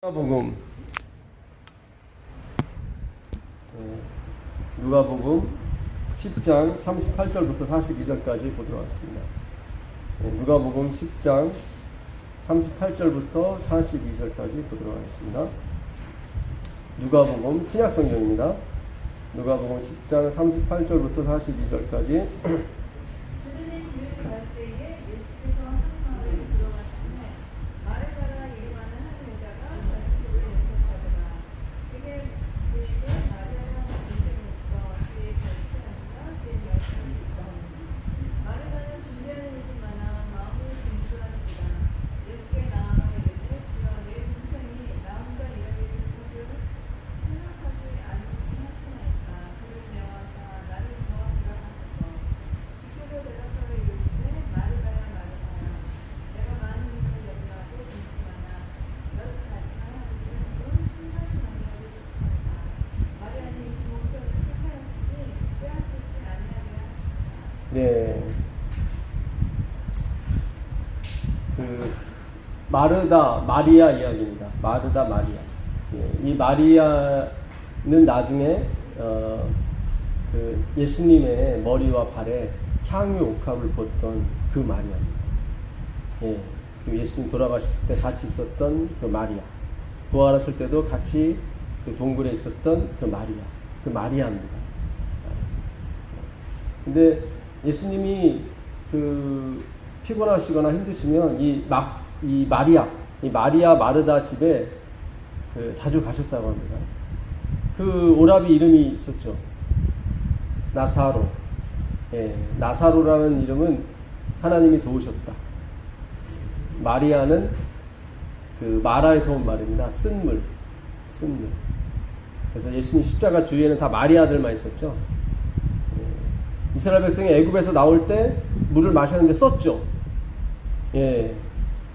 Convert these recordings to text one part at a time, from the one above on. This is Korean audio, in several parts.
누가복음 누가복음 10장 38절부터 42절까지 보도록 하겠습니다. 누가복음 10장 38절부터 42절까지 보도록 하겠습니다. 누가복음 신약성경입니다. 누가복음 10장 38절부터 42절까지. 네. 마르다, 마리아 이야기입니다. 마르다, 마리아. 이 마리아는 나중에, 예수님의 머리와 발에 향유 옥합을 붓던 그 마리아입니다. 그 예수님 돌아가셨을 때 같이 있었던 그 마리아. 부활했을 때도 같이 그 동굴에 있었던 그 마리아. 그 마리아입니다. 근데 예수님이 피곤하시거나 힘드시면 이 마리아 마르다 집에 자주 가셨다고 합니다. 그 오라비 이름이 있었죠. 나사로. 나사로라는 이름은 하나님이 도우셨다. 마리아는 마라에서 온 말입니다. 쓴물. 그래서 예수님 십자가 주위에는 다 마리아들만 있었죠. 이스라엘 백성이 애굽에서 나올 때 물을 마셨는데 썼죠.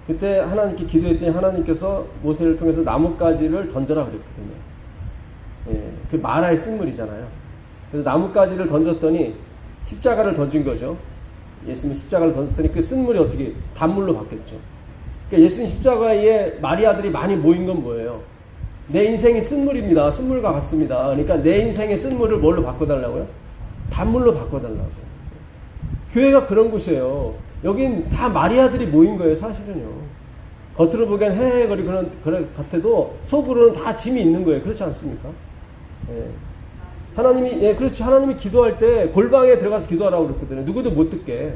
그때 하나님께 기도했더니 하나님께서 모세를 통해서 나뭇가지를 던져라 그랬거든요. 그 마라의 쓴물이잖아요. 그래서 나뭇가지를 던졌더니 십자가를 던진 거죠. 예수님 십자가를 던졌더니 그 쓴물이 어떻게 단물로 바뀌었죠. 그러니까 예수님 십자가에 마리아들이 많이 모인 건 뭐예요? 내 인생이 쓴물입니다. 쓴물과 같습니다. 그러니까 내 인생의 쓴물을 뭘로 바꿔달라고요? 단물로 바꿔달라고. 교회가 그런 곳이에요. 여긴 다 마리아들이 모인 거예요, 사실은요. 겉으로 보기엔 헤헤거리고 그런 같아도 속으로는 다 짐이 있는 거예요. 그렇지 않습니까? 하나님이, 그렇죠. 하나님이 기도할 때 골방에 들어가서 기도하라고 그랬거든요. 누구도 못 듣게.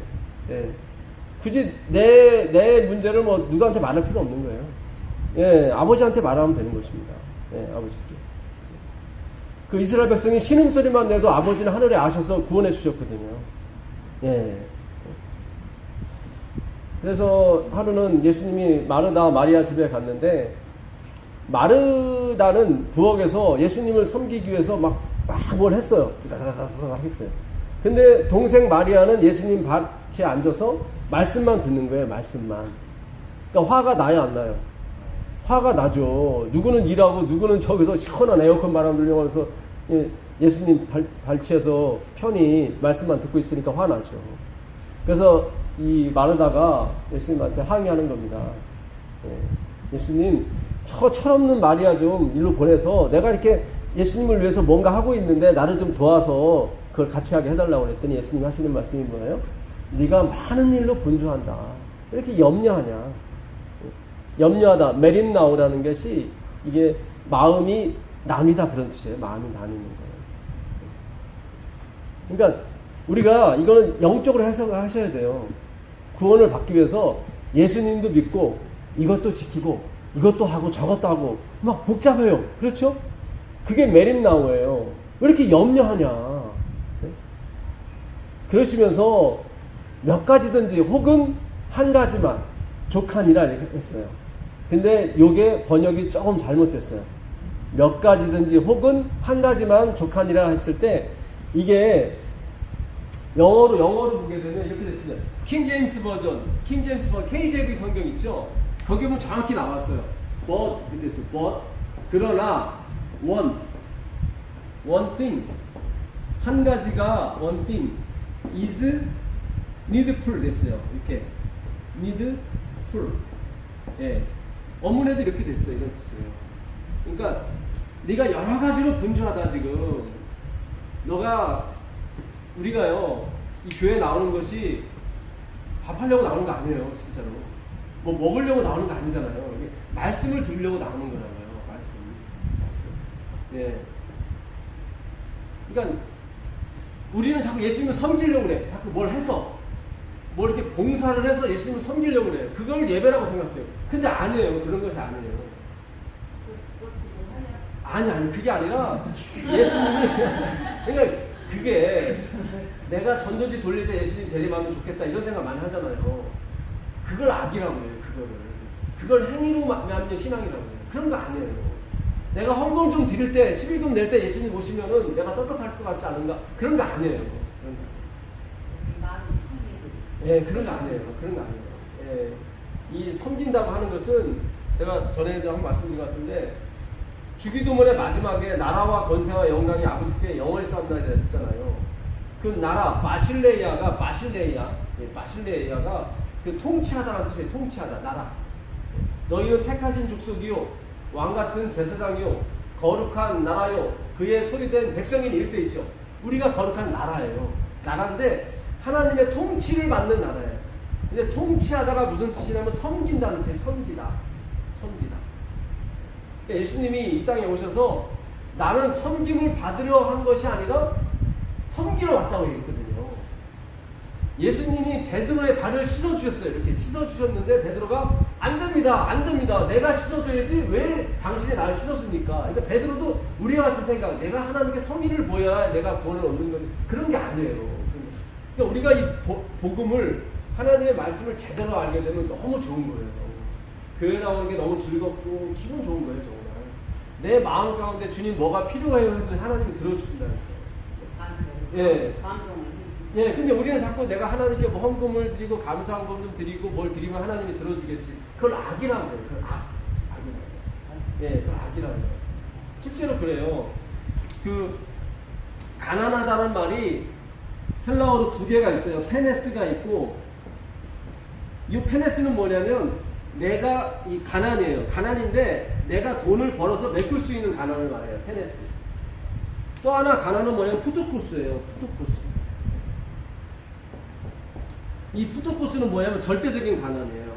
굳이 내 문제를 뭐 누구한테 말할 필요 없는 거예요. 아버지한테 말하면 되는 것입니다. 아버지께. 그 이스라엘 백성이 신음소리만 내도 아버지는 하늘에 아셔서 구원해 주셨거든요. 그래서 하루는 예수님이 마르다 마리아 집에 갔는데, 마르다는 부엌에서 예수님을 섬기기 위해서 막 뭘 했어요. 부다다다다다 했어요. 근데 동생 마리아는 예수님 밭에 앉아서 말씀만 듣는 거예요. 말씀만. 그러니까 화가 나요, 안 나요? 화가 나죠. 누구는 일하고 누구는 저기서 시원한 에어컨 바람 들려가면서 예수님 발치에서 편히 말씀만 듣고 있으니까 화나죠. 그래서 이 마르다가 예수님한테 항의하는 겁니다. 예수님, 저 철없는 마리아 좀 일로 보내서 내가 이렇게 예수님을 위해서 뭔가 하고 있는데 나를 좀 도와서 그걸 같이 하게 해달라고 그랬더니 예수님 하시는 말씀이 뭐예요? 네가 많은 일로 분주한다. 왜 이렇게 염려하냐? 염려하다, 메린나우라는 것이 이게 마음이 나뉘다 그런 뜻이에요. 마음이 나뉘는 거예요. 그러니까 우리가 이거는 영적으로 해석을 하셔야 돼요. 구원을 받기 위해서 예수님도 믿고 이것도 지키고 이것도 하고 저것도 하고 막 복잡해요. 그렇죠? 그게 메린나우예요. 왜 이렇게 염려하냐? 그러시면서 몇 가지든지 혹은 한 가지만 족하니라 이렇게 했어요. 근데 요게 번역이 조금 잘못됐어요. 몇 가지든지 혹은 한 가지만 족하니라 했을 때 이게 영어로 보게 되면 이렇게 됐습니다. 킹제임스 버전, KJV 성경 있죠? 거기 보면 정확히 나왔어요. but 이렇게 됐어요. but 그러나 one thing 한 가지가 one thing is needful 됐어요. 이렇게 needful 어문에도 이렇게 됐어요. 이런 뜻이에요. 그러니까 네가 여러 가지로 분주하다 지금. 너가 우리가요 이 교회 나오는 것이 밥 하려고 나오는 거 아니에요. 진짜로. 뭐 먹으려고 나오는 거 아니잖아요. 이게 말씀을 들으려고 나오는 거잖아요. 말씀. 예. 그러니까 우리는 자꾸 예수님을 섬기려고 그래. 자꾸 뭘 해서. 뭘 이렇게 봉사를 해서 예수님을 섬기려고 그래요. 그걸 예배라고 생각해요. 근데 아니에요. 그런 것이 아니에요. 아니 그게 아니라 예수님이 그러니까 그게 내가 전도지 돌릴 때 예수님 재림하면 좋겠다 이런 생각 많이 하잖아요. 그걸 악이라고 해요. 그걸 행위로 하면 신앙이라고 해요. 그런 거 아니에요. 내가 헌금 좀 드릴 때 11금 낼 때 예수님 오시면은 내가 떳떳할 것 같지 않은가? 그런 거 아니에요. 그런 거. 예, 그런 거 아니에요. 그런 거 아니에요. 예, 이 섬긴다고 하는 것은 제가 전에도 한번 말씀드린 것 같은데 주기도문의 마지막에 나라와 권세와 영광이 아버지께 영원히 싸운다 했잖아요. 그 나라 바실레이아가 그 통치하다라는 뜻이에요. 통치하다 나라. 너희는 택하신 족속이요 왕 같은 제사장이요 거룩한 나라요 그의 소리된 백성인 이렇게 있죠. 우리가 거룩한 나라예요. 나라인데 하나님의 통치를 받는 나라예요. 근데 통치하다가 무슨 뜻이냐면 섬긴다는 뜻이에요. 섬기다. 그러니까 예수님이 이 땅에 오셔서 나는 섬김을 받으려 한 것이 아니라 섬기러 왔다고 얘기했거든요. 예수님이 베드로의 발을 씻어주셨어요. 이렇게 씻어주셨는데 베드로가 안 됩니다. 내가 씻어줘야지 왜 당신이 나를 씻어줍니까? 그러니까 베드로도 우리와 같은 생각, 내가 하나님께 성의를 보여야 내가 구원을 얻는 거지. 그런 게 아니에요. 그러니까 우리가 이 복음을 하나님의 말씀을 제대로 알게 되면 너무 좋은 거예요. 교회 나오는 게 너무 즐겁고 기분 좋은 거예요. 정말 내 마음 가운데 주님 뭐가 필요해요 해도 하나님이 들어주신다는 거예요. 예, 근데 우리는 자꾸 내가 하나님께 뭐 헌금을 드리고 감사헌금 좀 드리고 뭘 드리면 하나님이 들어주겠지. 그걸 악이라는 거예요. 그걸 악이라는 거예요. 예, 그걸 악이라는 거예요. 실제로 그래요. 그 가난하다는 말이 헬라어로 두 개가 있어요. 페네스가 있고, 이 페네스는 뭐냐면 내가 이 가난이에요. 가난인데 내가 돈을 벌어서 메꿀 수 있는 가난을 말해요. 페네스. 또 하나 가난은 뭐냐면 푸드코스예요. 푸드코스. 이 푸드코스는 뭐냐면 절대적인 가난이에요.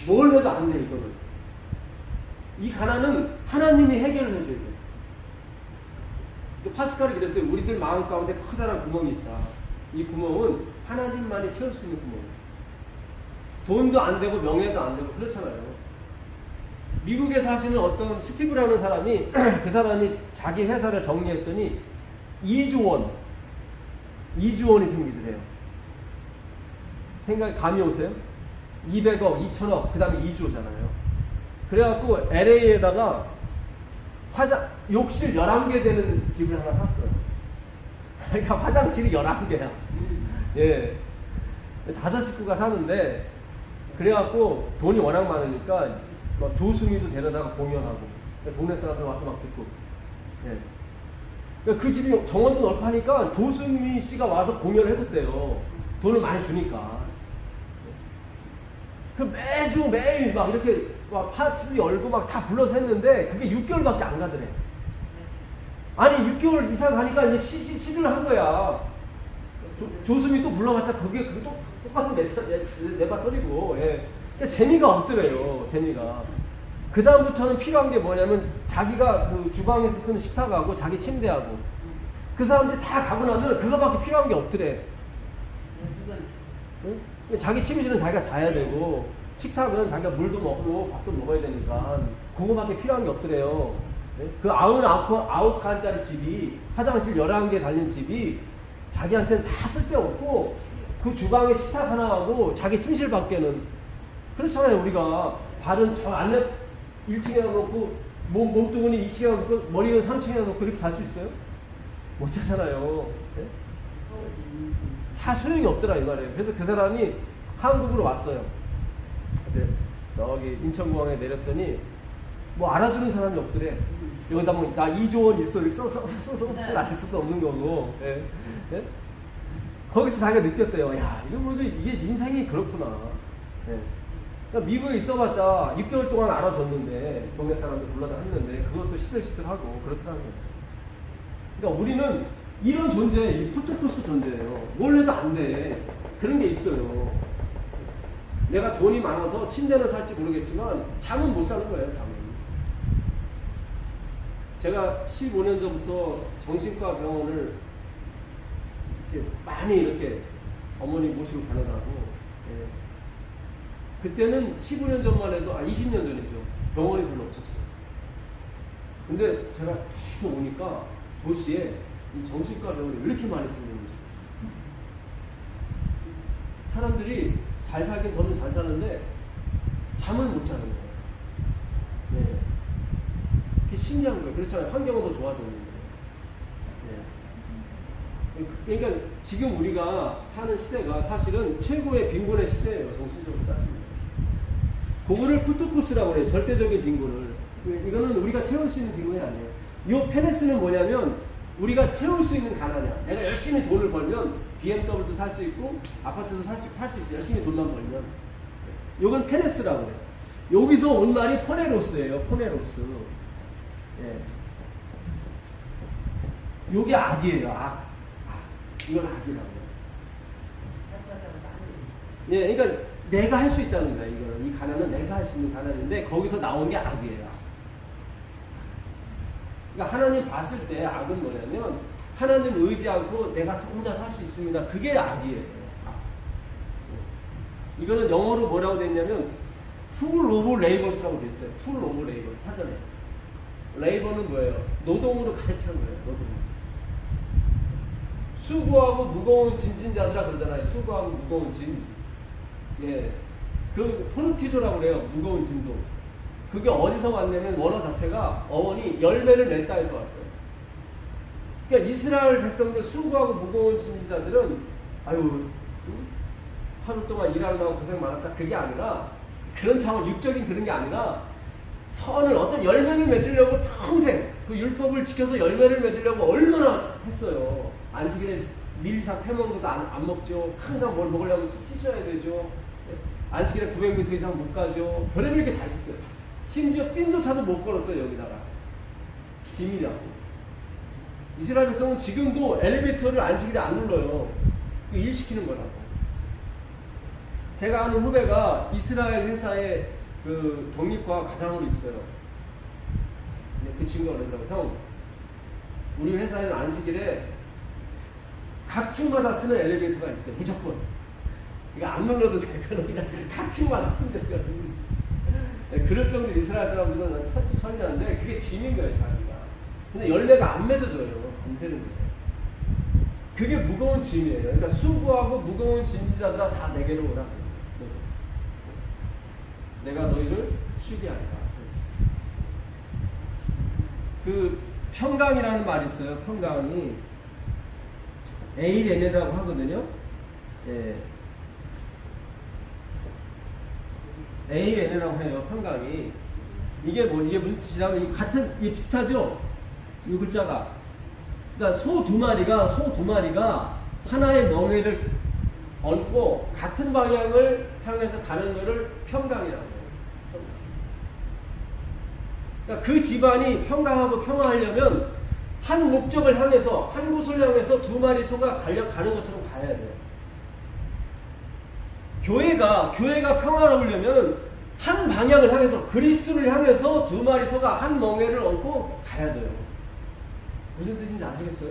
뭘 해도 안 돼, 이거는. 이 가난은 하나님이 해결을 해줘야 돼요. 파스칼이 그랬어요. 우리들 마음 가운데 커다란 구멍이 있다. 이 구멍은 하나님만이 채울 수 있는 구멍이에요. 돈도 안 되고 명예도 안 되고 그렇잖아요. 미국에 사시는 어떤 스티브라는 사람이 그 사람이 자기 회사를 정리했더니 2조 원이 생기더래요. 생각이 감이 오세요? 200억, 2천억, 그 다음에 2조잖아요. 그래갖고 LA에다가 욕실 11개 되는 집을 하나 샀어요. 그러니까 화장실이 11개야. 예. 5식구가 사는데, 그래갖고 돈이 워낙 많으니까 막 조수미도 데려다가 공연하고, 동네 사람들 와서 막 듣고. 예. 그러니까 그 집이 정원도 넓하니까 조수미 씨가 와서 공연을 해줬대요. 돈을 많이 주니까. 그 매일 막 이렇게 막 파티 열고 막 다 불러서 했는데 그게 6개월밖에 안 가더래. 아니 6개월 이상 가니까 이제 시들을 한 거야. 조수미 또 불러봤자 그게 또 똑같은 네바터리고. 예. 그러니까 재미가 없더래요. 재미가. 그 다음부터는 필요한 게 뭐냐면 자기가 그 주방에서 쓰는 식탁하고 자기 침대하고 그 사람들이 다 가고 나면 그거밖에 필요한 게 없더래. 응? 자기 침실은 자기가 자야 되고 식탁은 자기가 물도 먹고 밥도 먹어야 되니까 그거밖에 필요한 게 없더래요. 네? 그 99칸짜리 집이 화장실 11개 달린 집이 자기한테는 다 쓸데없고 그 주방에 식탁 하나하고 자기 침실 밖에는 그렇잖아요. 우리가 발은 저 안에 1층에 놓고 몸뚱이는 2층에 놓고 머리는 3층에 놓고 이렇게 잘 수 있어요? 못 자잖아요. 네? 다 소용이 없더라 이 말이에요. 그래서 그 사람이 한국으로 왔어요. 그래서 저기 인천공항에 내렸더니 뭐 알아주는 사람이 없더래. 여기다 뭐 나 2조 원 있어 이렇게 써서 알 수도 없는 거고. 예? 예? 거기서 자기가 느꼈대요. 야 이거 뭐 이게 인생이 그렇구나. 예. 그러니까 미국에 있어봤자 6개월 동안 알아줬는데 동네 사람들 불러다 했는데 그것도 시들시들하고 그렇더라고요. 그러니까 우리는 이런 존재, 이 푸트코스 존재예요. 뭘 해도 안 돼. 그런 게 있어요. 내가 돈이 많아서 침대는 살지 모르겠지만 잠은 못 사는 거예요. 잠은. 제가 15년 전부터 정신과 병원을 이렇게 많이 이렇게 어머니 모시고 가느라고, 예. 그때는 15년 전만 해도, 20년 전이죠. 병원이 별로 없었어요. 근데 제가 계속 오니까 도시에 이 정신과 병원이 왜 이렇게 많이 생겼는지. 사람들이 잘 살긴 저는 잘 사는데 잠을 못 자는 거예요. 네. 그게 신기한 거예요. 그렇잖아요. 환경은 더 좋아졌는데. 네. 그러니까 지금 우리가 사는 시대가 사실은 최고의 빈곤의 시대예요. 정신적으로 따지면. 그거를 푸트코스라고 해요. 절대적인 빈곤을. 이거는 우리가 채울 수 있는 빈곤이 아니에요. 이 페네스는 뭐냐면 우리가 채울 수 있는 가난이야. 내가 열심히 돈을 벌면 BMW도 살 수 있고 아파트도 살 수 있어. 열심히 돈만 벌면. 이건 페네스라고 해요. 여기서 온 말이 포네로스예요. 포네로스. 예. 요게 악이에요. 악. 이건 악이라고 해요. 예, 그러니까 내가 할 수 있다는 거야. 이거는 이 가난은 내가 할 수 있는 가난인데 거기서 나온 게 악이에요. 그러니까 하나님 봤을 때 악은 뭐냐면 하나님 의지 않고 내가 혼자 살 수 있습니다. 그게 악이에요. 이거는 영어로 뭐라고 됐냐면 풀 오브 레이버스라고 됐어요. 풀 오브 레이버스 사전에. 레이버는 뭐예요? 노동으로 가득 찬 거예요. 노동. 수고하고 무거운 짐진 자들아 그러잖아요. 수고하고 무거운 짐. 예. 그 포르티조라고 그래요. 무거운 짐도. 그게 어디서 왔냐면 원어 자체가 어원이 열매를 맺다 해서 왔어요. 그러니까 이스라엘 백성들 수고하고 무거운 짐진 자들은 아유 하루 동안 일하느라고 고생 많았다. 그게 아니라 그런 차원 육적인 그런 게 아니라 선을 어떤 열매를 맺으려고 평생 그 율법을 지켜서 열매를 맺으려고 얼마나 했어요. 안식일에 밀 이상 패먹는 것도 안 먹죠. 항상 뭘 먹으려고 씻어야 되죠. 안식일에 900m 이상 못 가죠. 별의별 게 다 있었어요. 심지어 핀조차도 못 걸었어요. 여기다가 짐이라고. 이스라엘 백성은 지금도 엘리베이터를 안식일에 안 눌러요. 그 일 시키는 거라고. 제가 아는 후배가 이스라엘 회사에 그 독립과 가장으로 있어요. 그 친구가 그러더라고요. 형, 우리 회사에는 안식일에 각 층마다 쓰는 엘리베이터가 있대. 무조건. 이거 안 눌러도 되거든. 그냥 각 층마다 쓰면 되거든. 그럴 정도로 이스라엘 사람들은 천리한데 그게 짐인 거예요, 자기가. 근데 열매가 안 맺어져요. 안 되는 거예요. 그게 무거운 짐이에요. 그러니까 수고하고 무거운 짐지자들아 다 내게로 오라. 내가 너희를 쉬게 하리라. 그 평강이라는 말이 있어요. 평강이 에이레네라고 하거든요. 예. 에이레네라고 해요. 평강이 이게 무슨 뜻이냐면 이 같은 이 비슷하죠. 이 글자가. 그러니까 소 두 마리가 하나의 멍에를 얹고 같은 방향을 향해서 가는 것을 평강이라고 해요. 그러니까 그 집안이 평강하고 평화하려면 한 목적을 향해서 한 곳을 향해서 두 마리 소가 가는 것처럼 가야 돼요. 교회가 평화로우려면 한 방향을 향해서 그리스도를 향해서 두 마리 소가 한 멍에를 얹고 가야 돼요. 무슨 뜻인지 아시겠어요?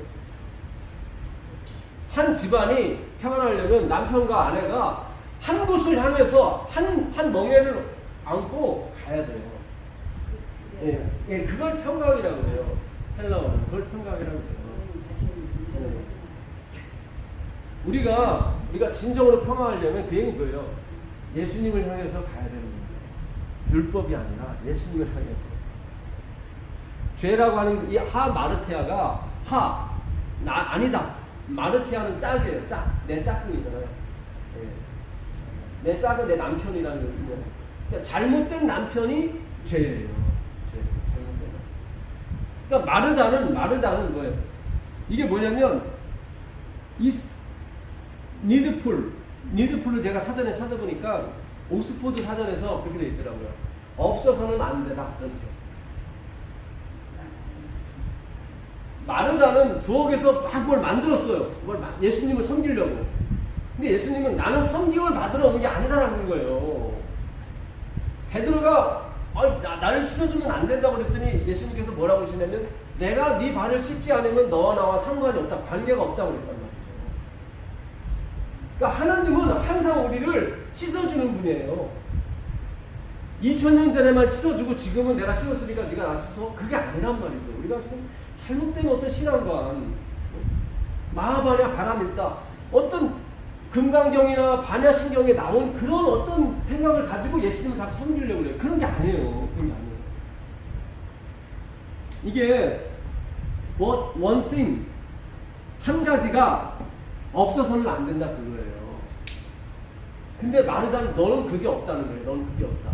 한 집안이 평안하려면 남편과 아내가 한 곳을 향해서 한 멍에를 안고 가야 돼요. 예, 예, 그걸 평강이라고 해요. 헬라어는 그걸 평강이라고 해요. 네. 우리가 진정으로 평안하려면 그 얘기는 뭐예요? 예수님을 향해서 가야 되는 거예요. 율법이 아니라 예수님을 향해서. 죄라고 하는 이 마르티아가 아니다. 마르티아는 짝이에요. 짝. 내 짝꿍이잖아요. 예. 내 짝은 내 남편이라는 거예요. 그러니까 잘못된 남편이 죄예요. 잘못된. 그러니까 마르다는 뭐예요? 이게 뭐냐면 니드풀을 제가 사전에 찾아보니까 옥스포드 사전에서 그렇게 돼 있더라고요. 없어서는 안 되다. 그렇죠. 마르다는 부엌에서 막 뭘 만들었어요. 예수님을 섬기려고. 근데 예수님은 나는 섬김을 받으러 온 게 아니다라는 거예요. 베드로가 나를 씻어주면 안 된다고 그랬더니 예수님께서 뭐라고 하시냐면 내가 네 발을 씻지 않으면 너와 나와 상관이 없다. 관계가 없다고 그랬단 말이죠. 그러니까 하나님은 항상 우리를 씻어주는 분이에요. 2000년 전에만 씻어주고 지금은 내가 씻었으니까 네가 나 씻어? 그게 아니란 말이죠. 우리가 잘못된 어떤 신앙관, 마하바냐 바람일다, 어떤 금강경이나 반야신경에 나온 그런 어떤 생각을 가지고 예수님을 자꾸 섬기려고 그래요. 그런 게 아니에요. 그런 게 아니에요. 이게 one thing, 한 가지가 없어서는 안 된다 그거예요. 근데 마르다는 너는 그게 없다는 거예요. 너는 그게 없다.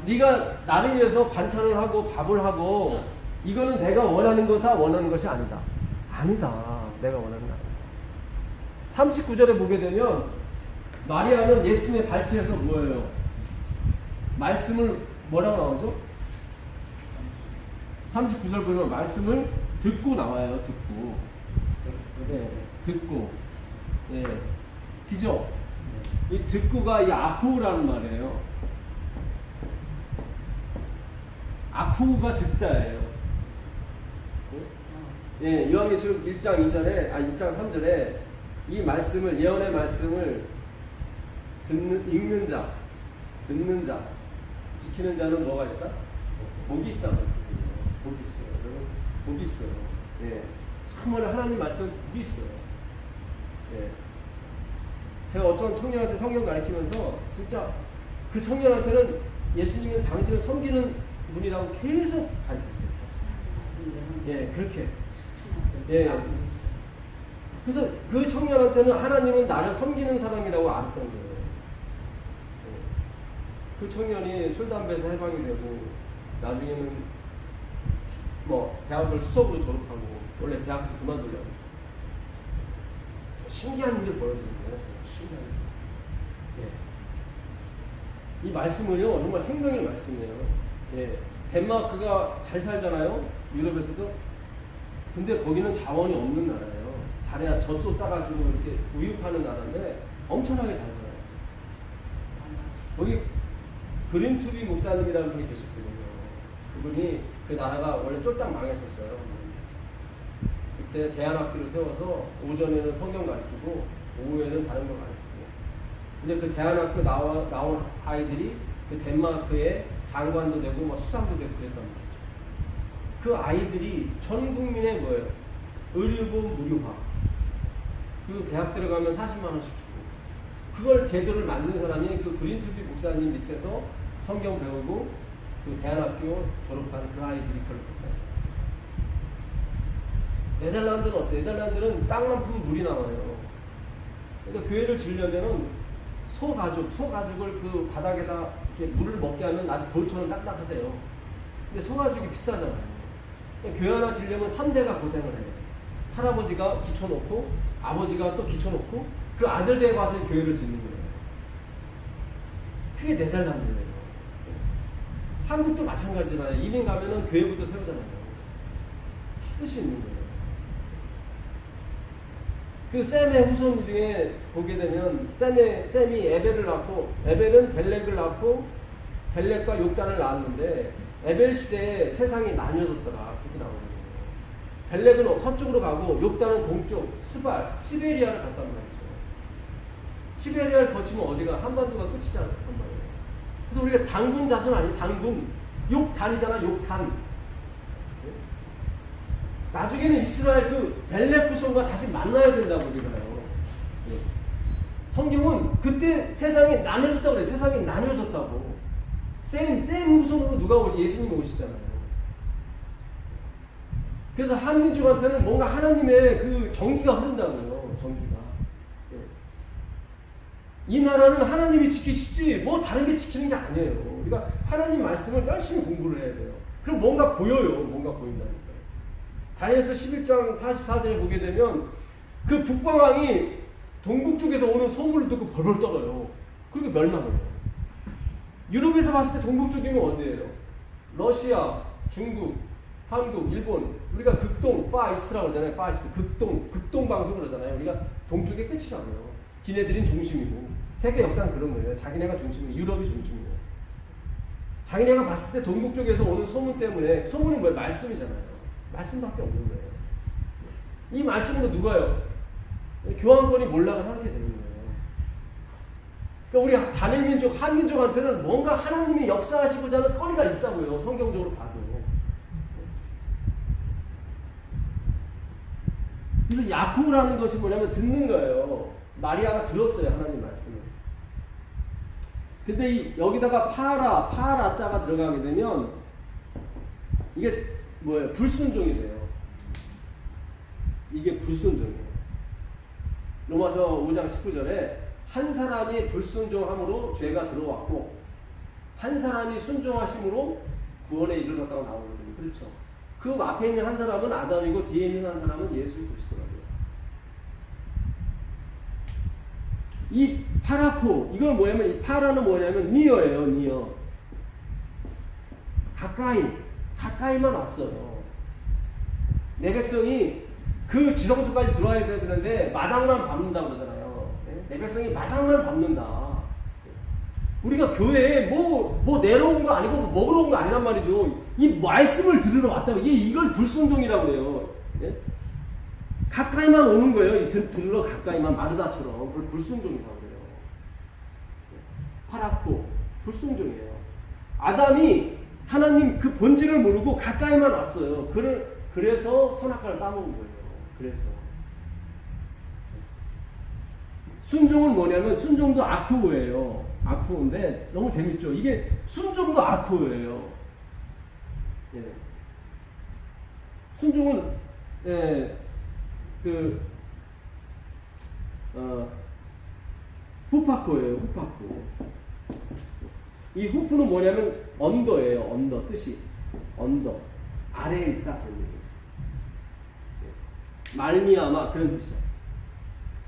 네가 나를 위해서 반찬을 하고 밥을 하고 이거는 내가 원하는 거다 원하는 것이 아니다. 아니다. 내가 원하는 거 아니다. 39절에 보게 되면 마리아는 예수님의 발치에서 뭐예요? 말씀을 뭐라고 나오죠? 39절 보면 말씀을 듣고 나와요. 듣고. 네, 듣고. 예. 네. 그죠? 이 듣고가 이 아쿠라는 말이에요. 아쿠가 듣다예요. 예, 요한계시록 1장 2절에, 1장 3절에 이 말씀을, 예언의 말씀을 읽는 자, 듣는 자, 지키는 자는 뭐가 있다? 복이 있다. 복이 있어요. 여러분, 복이 있어요. 예. 참으로 하나님 말씀 복이 있어요. 예. 제가 어떤 청년한테 성경 가르치면서 진짜 그 청년한테는 예수님은 당신을 섬기는 분이라고 계속 가르쳤어요. 예, 그렇게. 예. 그래서 그 청년한테는 하나님은 나를 섬기는 사람이라고 알았던 거예요. 예. 그 청년이 술, 담배에서 해방이 되고 나중에는 뭐 대학을 수석으로 졸업하고 원래 대학도 그만두려고 했어요. 신기한 일이 벌어지는 거예요. 신기한 일. 예. 이 말씀은요 정말 생명의 말씀이에요. 예. 덴마크가 잘 살잖아요. 유럽에서도. 근데 거기는 자원이 없는 나라예요. 잘해야 젖소 짜가지고 이렇게 우유파는 나라인데 엄청나게 잘 살아요. 거기 그린투비 목사님이라는 분이 계셨거든요. 그분이 그 나라가 원래 쫄딱 망했었어요. 그때 대안학교를 세워서 오전에는 성경 가르치고 오후에는 다른 걸 가르치고. 근데 그 대안학교 나온 아이들이 그 덴마크의 장관도 되고 막 수상도 되고 그랬단 말이죠. 그 아이들이 전 국민의 뭐예요? 의료보험 무료화. 그리고 대학 들어가면 40만 원씩 주고. 그걸 제도를 만든 사람이 그 그린투비 목사님 밑에서 성경 배우고 그 대안학교 졸업한 그 아이들이 그걸 했어요. 네덜란드는 어때? 네덜란드는 땅만 파면 물이 나와요. 그러니까 교회를 지으려면은 소가죽을 그 바닥에다 이렇게 물을 먹게 하면 아주 돌처럼 딱딱하대요. 근데 소가죽이 비싸잖아요. 그러니까 교회 하나 지으려면 3대가 고생을 해요. 할아버지가 기초 놓고, 아버지가 또 기초 놓고, 그 아들 대에 가서 교회를 짓는 거예요. 그게 네덜란드예요. 한국도 마찬가지잖아요. 이민 가면은 교회부터 세우잖아요. 뜻이 있는 거예요. 그 셈의 후손 중에 보게 되면 셈이 에벨을 낳고 에벨은 벨렉을 낳고 벨렉과 욕단을 낳았는데 에벨 시대에 세상이 나뉘어졌더라. 그렇게 나오거든요. 벨렉은 서쪽으로 가고 욕단은 동쪽 시베리아를 갔단 말이죠. 시베리아를 거치면 어디가 한반도가 끝이잖아요. 그래서 우리가 당군 자손 아니에요. 당군 욕단이잖아. 욕단. 나중에는 이스라엘 그 벨렉 후손과 다시 만나야 된다고 우리가요. 성경은 그때 세상이 나눠졌다고 그래요. 세상이 나눠졌다고. 셈 후손으로 누가 오시? 예수님이 오시잖아요. 그래서 한민족한테는 뭔가 하나님의 그 정기가 흐른다고요. 정기가. 이 나라는 하나님이 지키시지 뭐 다른 게 지키는 게 아니에요. 우리가 하나님 말씀을 열심히 공부를 해야 돼요. 그럼 뭔가 보여요. 뭔가 보인다니까요. 다니엘서 11장 44절에 보게 되면 그 북방왕이 동북 쪽에서 오는 소문을 듣고 벌벌 떨어요. 그리고 멸망을 해요. 유럽에서 봤을 때 동북쪽이면 어디예요? 러시아, 중국, 한국, 일본. 우리가 극동, 파이스트라고 그러잖아요. 파이스트, 극동 방송 그러잖아요. 우리가 동쪽의 끝이라고요. 지네들인 중심이고. 세계 역사는 그런 거예요. 자기네가 중심이고 유럽이 중심이에요. 자기네가 봤을 때 동북쪽에서 오는 소문 때문에, 소문은 뭐예요? 말씀이잖아요. 말씀밖에 없는 거예요. 이 말씀으로 누가요? 교황권이 몰락을 하게 되는 거예요. 그러니까 우리 단일민족, 한민족한테는 뭔가 하나님이 역사하시고자 하는 거리가 있다고요. 성경적으로 봐도. 그래서 야코브라는 것이 뭐냐면 듣는 거예요. 마리아가 들었어요. 하나님 말씀을. 근데 여기다가 파라 자가 들어가게 되면 이게 뭐예요? 불순종이 돼요. 이게 불순종이에요. 로마서 5장 19절에 한 사람이 불순종함으로 죄가 들어왔고 한 사람이 순종하심으로 구원에 이르렀다고 나오거든요. 그렇죠? 그 앞에 있는 한 사람은 아담이고 뒤에 있는 한 사람은 예수 그리스도라고요. 이 파라코, 이건 뭐냐면, 이 파라는 뭐냐면 니어예요. 니어. 가까이만 왔어요. 내 백성이 그 지성소까지 들어와야 되는데 마당만 밟는다고 그러잖아요. 내 백성이 마당만 밟는다. 우리가 교회에 뭐 내려온 거 아니고 뭐 먹으러 온 거 아니란 말이죠. 이 말씀을 들으러 왔다고. 이걸 불순종이라고 해요. 예? 가까이만 오는 거예요. 들으러 가까이만, 마르다처럼. 그걸 불순종이라고 해요. 파라코, 불순종이에요. 아담이 하나님 그 본질을 모르고 가까이만 왔어요. 그래서 선악과를 따먹은 거예요. 그래서 순종은 뭐냐면, 순종도 아쿠오예요. 아쿠오인데 너무 재밌죠. 이게 순종도 아쿠오예요. 예. 순종은 후파코예요. 후파코. 이 후프는 뭐냐면 언더예요. 언더 뜻이 언더 아래에 있다. 말미암아 그런 뜻이에요.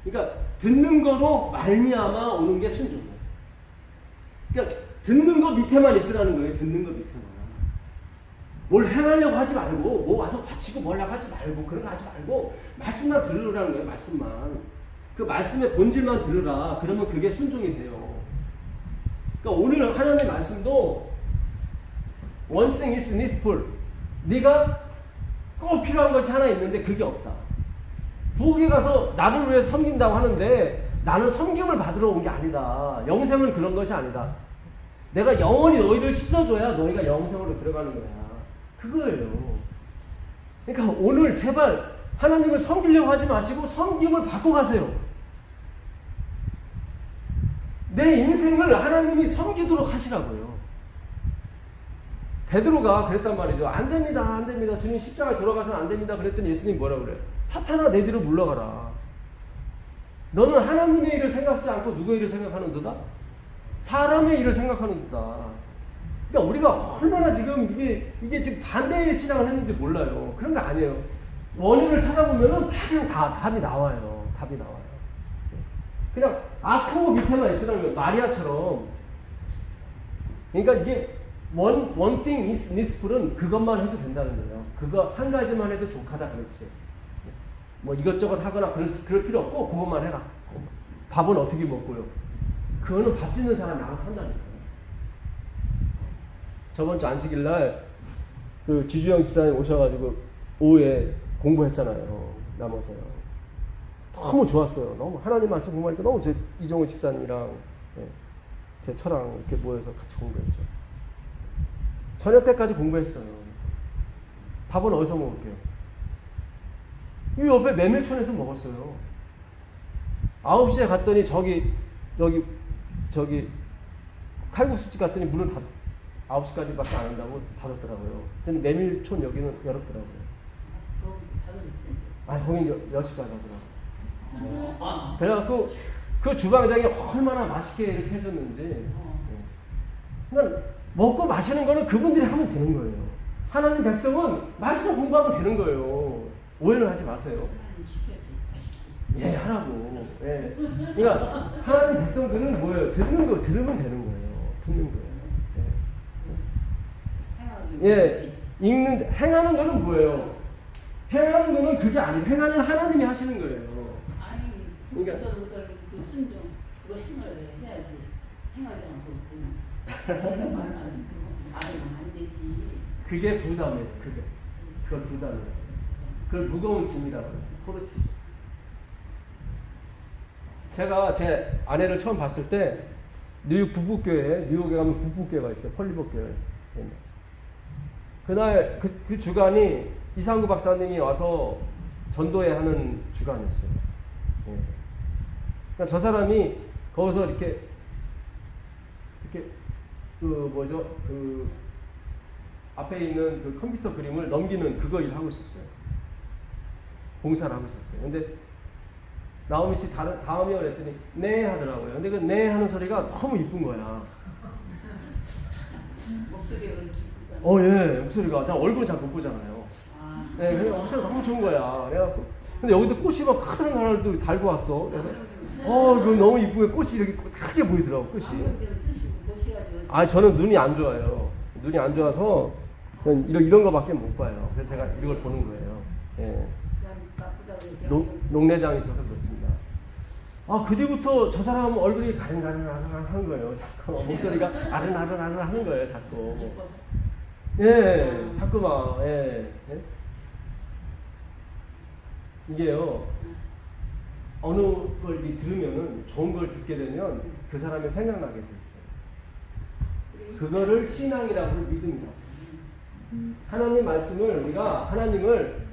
그러니까 듣는 거로 말미암아 오는 게 순종이에요. 그러니까 듣는 거 밑에만 있으라는 거예요. 듣는 거 밑에만. 뭘 행하려고 하지 말고, 뭐 와서 바치고 뭐라고 하지 말고, 그런 거 하지 말고 말씀만 들으라는 거예요. 말씀만. 그 말씀의 본질만 들으라. 그러면 그게 순종이 돼요. 그러니까 오늘 하나님의 말씀도 one thing is needful. 네가 꼭 필요한 것이 하나 있는데 그게 없다. 부엌에 가서 나를 위해 섬긴다고 하는데 나는 섬김을 받으러 온 게 아니다. 영생은 그런 것이 아니다. 내가 영원히 너희를 씻어줘야 너희가 영생으로 들어가는 거야. 그거예요. 그러니까 오늘 제발 하나님을 섬기려고 하지 마시고 섬김을 받고 가세요. 내 인생을 하나님이 섬기도록 하시라고요. 베드로가 그랬단 말이죠. 안 됩니다. 안 됩니다. 주님 십자가에 돌아가서는 안 됩니다. 그랬더니 예수님 뭐라고 그래요? 사탄아 내 뒤로 물러가라. 너는 하나님의 일을 생각지 않고 누구의 일을 생각하는도다? 사람의 일을 생각하는도다. 그러니까 우리가 얼마나 지금 이게 지금 반대의 신앙을 했는지 몰라요. 그런 거 아니에요. 원인을 찾아보면은 그냥 답이 나와요. 답이 나와요. 그냥 아쿠오 밑에만 있으라는 거예요. 마리아처럼. 그러니까 이게 one thing is needful은 그것만 해도 된다는 거예요. 그거 한 가지만 해도 족하다 그렇지. 뭐 이것저것 하거나 그럴 필요 없고 그것만 해라. 밥은 어떻게 먹고요? 그거는 밥 짓는 사람이 알아서 산다니까요. 저번 주 안식일날 그 지주영 집사님 오셔가지고 오후에 공부했잖아요. 남아서요. 너무 좋았어요. 너무 하나님 말씀 공부하니까 너무 이정우 집사님이랑 제 처랑 이렇게 모여서 같이 공부했죠. 저녁 때까지 공부했어요. 밥은 어디서 먹을게요? 이 옆에 메밀촌에서 먹었어요. 9시에 갔더니 저기 칼국수집 갔더니 문을 9시까지밖에 안 한다고 닫았더라고요. 근데 메밀촌 여기는 열었더라고요. 거긴 10시까지 하더라고요. 그래갖고 그 주방장이 얼마나 맛있게 이렇게 해줬는지. 그냥 먹고 마시는 거는 그분들이 하면 되는 거예요. 하나님 백성은 말씀 공부하면 되는 거예요. 오해는 하지 마세요. 예, 하라고. 예. 그러니까 하나님 백성들은 뭐예요? 듣는 거 들으면 되는 거예요. 듣는 거예요. 예. 예. 읽는 행하는 거는 뭐예요? 행하는 거는 그게 아니고 행하는 하나님이 하시는 거예요. 아니, 그러니까 그 순종 그걸 행을 해야지. 행하지 않고 그냥 말하면 안 되지. 그게 부담이에요. 그걸 부담이에요. 그걸 무거운 짐이라고 해요. 포르티죠. 제가 제 아내를 처음 봤을 때 뉴욕 부부교회, 뉴욕에 가면 부부교회가 있어요. 폴리버교회. 그날 그 주간이 이상구 박사님이 와서 전도회 하는 주간이었어요. 예. 그러니까 저 사람이 거기서 이렇게 그 앞에 있는 그 컴퓨터 그림을 넘기는 그거 일 하고 있었어요. 봉사를 하고 있었어요. 근데 나오미 씨 다음이요 그랬더니 네 하더라고요. 근데 그 네 하는 소리가 너무 이쁜 거야. 목소리가 기쁘잖아. 예, 목소리가. 나 얼굴 잘 못 보잖아요. 네, 그래서 목소리가 너무 좋은 거야. 그래갖고 근데 여기도 꽃이 막 큰 하나를 달고 왔어. 그래서 이거 너무 이쁘게 꽃이 이렇게 크게 보이더라고, 꽃이. 아, 저는 눈이 안 좋아요. 눈이 안 좋아서 이런 거밖에 못 봐요. 그래서 제가 이걸 보는 거예요. 예. 녹내장이 있어서 그렇습니다. 그 뒤부터 저 사람 얼굴이 가른가른한 거예요. 자꾸 목소리가 아른아른아른 하는 거예요. 자꾸. 예, 자꾸 막, 예. 예? 이게요, 어느 걸 들으면은 좋은 걸 듣게 되면 그 사람이 생각나게 돼 있어요. 그거를 신앙이라고 믿습니다. 하나님 말씀을 우리가 하나님을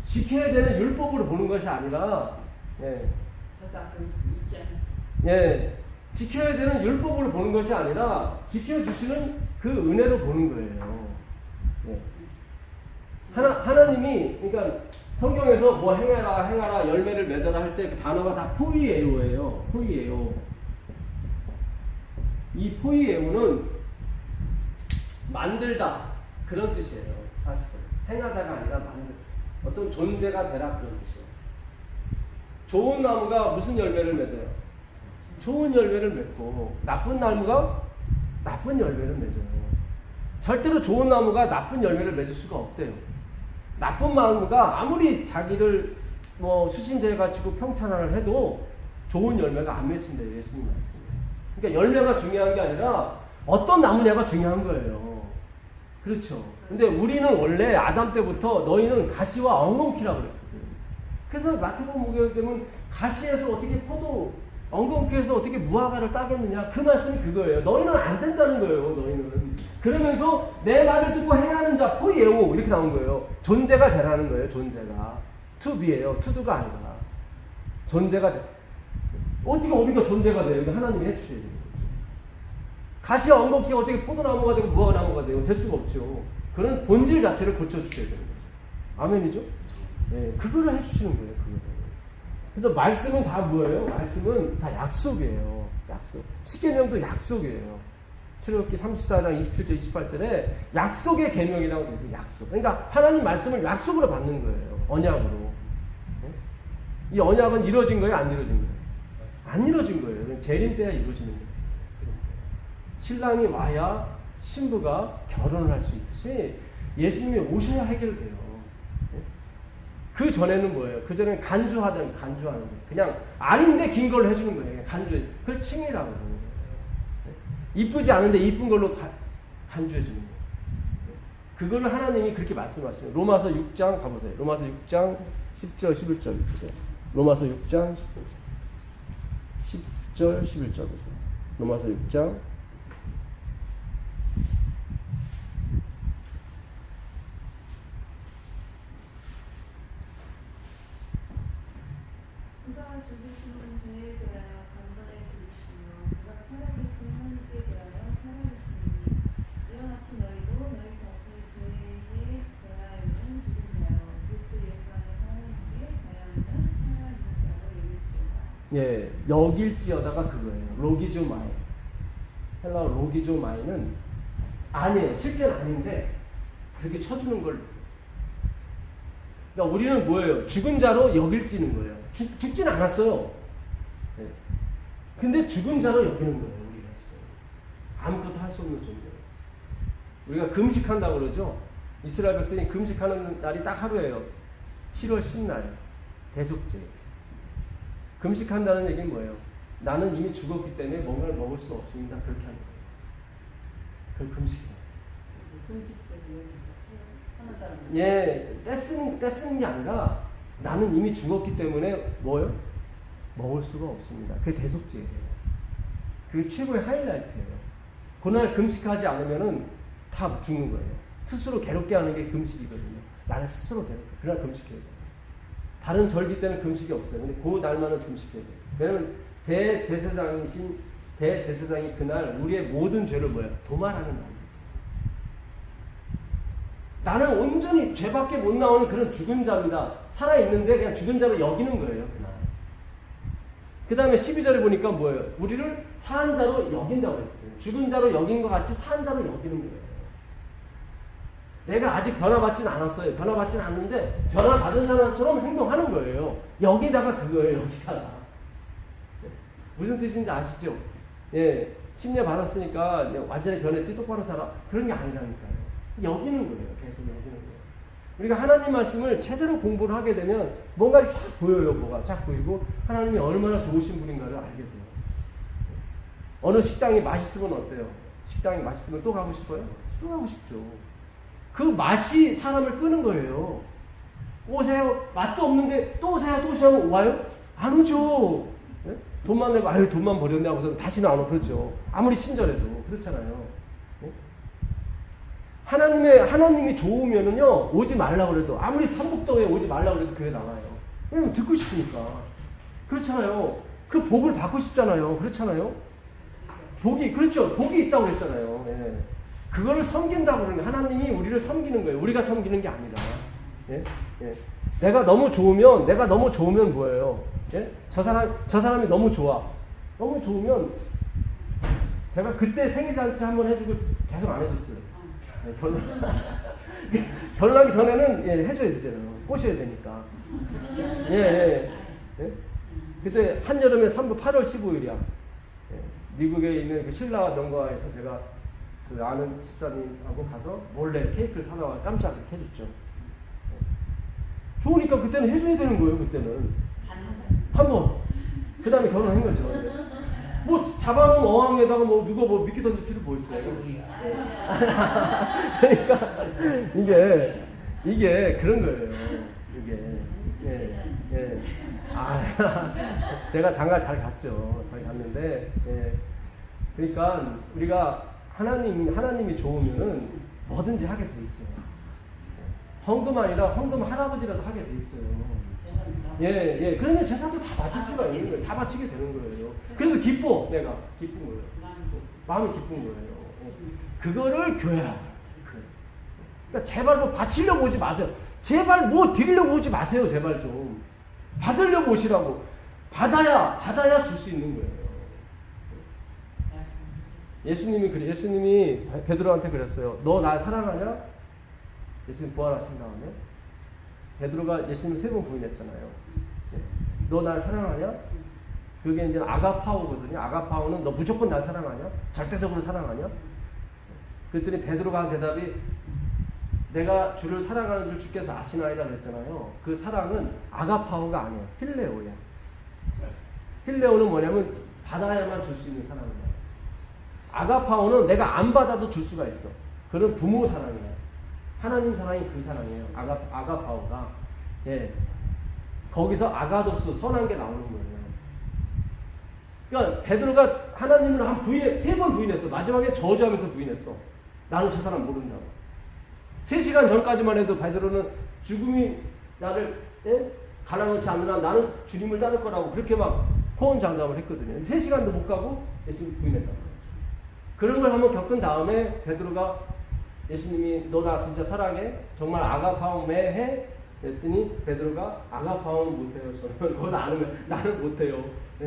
지켜야 되는 율법으로 보는 것이 아니라, 예. 예. 지켜야 되는 율법으로 보는 것이 아니라 지켜주시는 그 은혜로 보는 거예요. 예. 하나님이, 그러니까 성경에서 뭐 행하라, 열매를 맺어라 할 때 그 단어가 다 포이에오예요. 포이에오. 이 포이에오는 만들다. 그런 뜻이에요. 사실은. 행하다가 아니라 어떤 존재가 되라 그런 뜻이에요. 좋은 나무가 무슨 열매를 맺어요? 좋은 열매를 맺고, 나쁜 나무가 나쁜 열매를 맺어요. 절대로 좋은 나무가 나쁜 열매를 맺을 수가 없대요. 나쁜 나무가 아무리 자기를 수신제 가지고 평찬을 해도 좋은 열매가 안 맺힌대요. 예수님 말씀에. 그러니까 열매가 중요한 게 아니라 어떤 나무냐가 중요한 거예요. 그렇죠. 근데 우리는 원래 아담 때부터 너희는 가시와 엉겅퀴라고 그랬거든요. 그래서 마태복음 보게 되면 가시에서 어떻게 엉겅퀴에서 어떻게 무화과를 따겠느냐, 그 말씀이 그거예요. 너희는 안 된다는 거예요. 너희는. 그러면서 내 말을 듣고 행하는 자 포이에오 이렇게 나온 거예요. 존재가 되라는 거예요. 존재가. to be예요. to do가 아니라. 존재가 돼. 어떻게 우리가 존재가 돼요? 이거 하나님이 해주셔야 돼요. 가시와 엉겅퀴가 어떻게 포도나무가 되고 무화과나무가 되고 될 수가 없죠. 그런 본질 자체를 고쳐주셔야 되는 거죠. 아멘이죠? 네, 그거를 해주시는 거예요. 그거를. 그래서 말씀은 다 뭐예요? 말씀은 다 약속이에요. 약속. 십계명도 약속이에요. 출애굽기 34장 27절 28절에 약속의 계명이라고 되어 있어요. 약속. 그러니까 하나님 말씀을 약속으로 받는 거예요. 언약으로. 네? 이 언약은 이루어진 거예요? 안 이루어진 거예요? 안 이루어진 거예요. 재림 때야 이루어지는 거예요. 신랑이 와야 신부가 결혼을 할 수 있듯이 예수님이 오셔야 해결돼요. 그 전에는 뭐예요? 그 전에는 간주하는 거예요. 그냥 아닌데 긴 걸로 해주는 거예요. 간주. 그걸 칭이라고 하는 거예요. 이쁘지 않은데 이쁜 걸로 간주해주는 거예요. 그거를 하나님이 그렇게 말씀하시는 거예요. 로마서 6장 가보세요. 로마서 6장 10절 11절 보세요. 로마서 6장 10절 11절 보세요. 로마서 6장 그가 죽으시는 죄에 대하여 단번에 죽으시며 그가 살아계신 하나님께 대하여 살아계시니 이와 같이 너희도 너희 자신의 죄에 대하여는 죽은 자요 그리스도 예수 안에서 하나님께 대하여는 살아있는 자로 여길지어다. 예, 여길지어다가 그거예요. 로기조마이. 헬라어 로기조마이는 아니에요. 실제는 아닌데 그렇게 쳐주는 걸 그러니까 우리는 뭐예요? 죽은 자로 여길지는 거예요. 죽진 않았어요. 네. 근데 죽은 자로 여기는 거예요. 우리가 지금 아무것도 할 수 없는 존재예요. 우리가 금식한다고 그러죠. 이스라엘 백성이 금식하는 날이 딱 하루예요. 7월 10날 대속제. 금식한다는 얘기는 뭐예요? 나는 이미 죽었기 때문에 뭔가를 먹을 수 없습니다. 그렇게 하는 거예요. 그걸 금식이에요. 금식 때문에 하는 사람. 예, 떼쓰는 게 아니라 나는 이미 죽었기 때문에 뭐요? 먹을 수가 없습니다. 그게 대속제예요. 그게 최고의 하이라이트예요. 그날 금식하지 않으면은 다 죽는 거예요. 스스로 괴롭게 하는 게 금식이거든요. 나를 스스로 괴롭게. 그날 금식해야 돼요. 다른 절기 때는 금식이 없어요. 근데 그 날만은 금식해야 돼요. 왜냐면 대제사장이 그날 우리의 모든 죄를 뭐예요? 도말하는 날이에요. 나는 온전히 죄밖에 못 나오는 그런 죽은 자입니다. 살아있는데 그냥 죽은 자로 여기는 거예요. 그날. 그 다음에 12절에 보니까 뭐예요? 우리를 사한 자로 여긴다고 했거든요. 죽은 자로 여긴 것 같이 사한 자로 여기는 거예요. 내가 아직 변화받진 않았어요. 변화받진 않는데 변화받은 사람처럼 행동하는 거예요. 여기다가 그거예요. 여기다가. 무슨 뜻인지 아시죠? 예, 침례 받았으니까 완전히 변했지 똑바로 살아. 그런 게 아니라니까요. 여기는 거예요. 계속 여기는 거예요. 우리가 하나님 말씀을 제대로 공부를 하게 되면 뭔가 쫙 보여요. 뭐가 쫙 보이고 하나님이 얼마나 좋으신 분인가를 알게 돼요. 어느 식당이 맛있으면 어때요? 식당이 맛있으면 또 가고 싶어요? 또 가고 싶죠. 그 맛이 사람을 끄는 거예요. 오세요. 맛도 없는데 또 오세요. 또 오세요. 와요? 안 오죠. 네? 돈만 내고 아유 돈만 버렸네 하고서 다시는 안 오고 그렇죠. 아무리 친절해도 그렇잖아요. 네? 하나님이 좋으면은요 오지 말라고 그래도 아무리 삼복도에 오지 말라고 그래도 교회 나와요. 왜냐면 듣고 싶으니까. 그렇잖아요. 그 복을 받고 싶잖아요. 그렇잖아요. 그렇죠. 복이 있다고 그랬잖아요. 예. 그거를 섬긴다고 그러는 거예요. 하나님이 우리를 섬기는 거예요. 우리가 섬기는 게 아니라. 예? 예. 내가 너무 좋으면 뭐예요? 예? 저 사람이 너무 좋아. 너무 좋으면 제가 그때 생일잔치 한번 해주고 계속 안 해줬어요. 예, 결혼하기 전에는 예, 해줘야 되잖아요. 꼬셔야 되니까. 예. 그때 한여름에 8월 15일이야. 예, 미국에 있는 그 신라 명가에서 제가 그 아는 집사님하고 가서 몰래 케이크를 사다가 깜짝 이렇게 해줬죠. 좋으니까 그때는 해줘야 되는 거예요. 그때는 한 번. 그 다음에 결혼한 거죠. 뭐 잡아놓은 어항에다가 뭐 누가 뭐 미끼 던질 필요 뭐 있어요. 그러니까 이게 그런 거예요. 이게 제가 장가 잘 갔죠. 잘 갔는데 그러니까 우리가 하나님이 좋으면은 뭐든지 하게 돼 있어요. 헌금 아니라 헌금 할아버지라도 하게 돼 있어요. 예. 그러면 제사도 다 바칠 수가 있는 거예요. 다 바치게 되는 거예요. 그래서 내가 기쁜 거예요. 마음이 기쁜 거예요. 그거를 교회라고. 그러니까 제발 뭐 바치려고 오지 마세요. 제발 뭐 드리려고 오지 마세요. 제발 좀 받으려고 오시라고. 받아야 줄 수 있는 거예요. 예수님이 베드로한테 그랬어요. 너 나 사랑하냐? 예수님 부활하신 다음에 베드로가 예수님 3번 부인했잖아요. 너 날 사랑하냐? 그게 이제 아가파오거든요. 아가파오는 너 무조건 날 사랑하냐? 절대적으로 사랑하냐? 그랬더니 베드로가 한 대답이 내가 주를 사랑하는 줄 주께서 아시나이다 그랬잖아요. 그 사랑은 아가파오가 아니에요. 필레오야. 필레오는 뭐냐면 받아야만 줄 수 있는 사랑이에요. 아가파오는 내가 안 받아도 줄 수가 있어. 그런 부모 사랑이에요. 하나님 사랑이 그 사랑이에요. 아가파오가. 예. 거기서 아가도스, 선한 게 나오는 거예요. 그러니까 베드로가 하나님을 3번 부인했어. 마지막에 저주하면서 부인했어. 나는 저 사람 모른다고. 3시간 전까지만 해도 베드로는 죽음이 나를 갈라놓지 않으나 나는 주님을 따를 거라고 그렇게 막 호언장담을 했거든요. 3시간도 못 가고 예수님 부인했다고. 그런 걸 한번 겪은 다음에 베드로가 예수님이 너 나 진짜 사랑해? 정말 아가파오매 해? 그랬더니 베드로가 아가파오는 못해요. 저는 그거 아니면 나는 못해요.